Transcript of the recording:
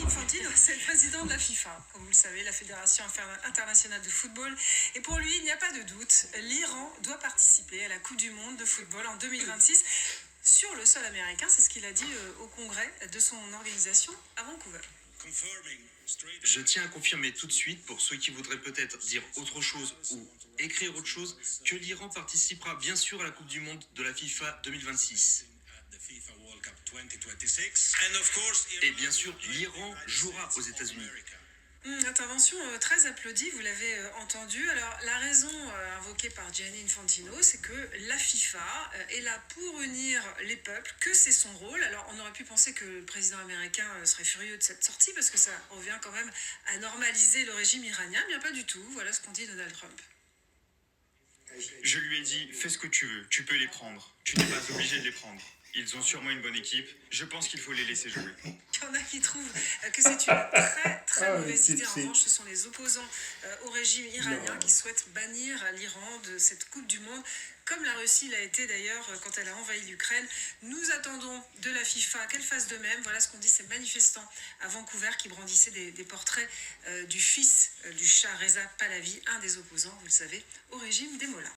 Infantino, c'est le président de la FIFA, comme vous le savez, la Fédération internationale de football. Et pour lui, il n'y a pas de doute, l'Iran doit participer à la Coupe du Monde de football en 2026 sur le sol américain. C'est ce qu'il a dit au congrès de son organisation à Vancouver. Je tiens à confirmer tout de suite, pour ceux qui voudraient peut-être dire autre chose ou écrire autre chose, que l'Iran participera bien sûr à la Coupe du Monde de la FIFA 2026. Et bien sûr, l'Iran jouera aux États-Unis. Intervention très applaudie, vous l'avez entendu. Alors, la raison invoquée par Gianni Infantino, c'est que la FIFA est là pour unir les peuples, que c'est son rôle. Alors, on aurait pu penser que le président américain serait furieux de cette sortie, parce que ça revient quand même à normaliser le régime iranien. Bien pas du tout, voilà ce qu'en dit Donald Trump. Je lui ai dit, fais ce que tu veux, tu peux les prendre. Tu n'es pas obligé de les prendre. Ils ont sûrement une bonne équipe. Je pense qu'il faut les laisser jouer. Il y en a qui trouvent que c'est une très mauvaise idée. En revanche, ce sont les opposants au régime iranien qui souhaitent bannir l'Iran de cette Coupe du Monde, comme la Russie l'a été d'ailleurs quand elle a envahi l'Ukraine. Nous attendons de la FIFA qu'elle fasse de même. Voilà ce qu'ont dit ces manifestants à Vancouver qui brandissaient des portraits du fils du Shah Reza Pahlavi, un des opposants, vous le savez, au régime des Mollahs.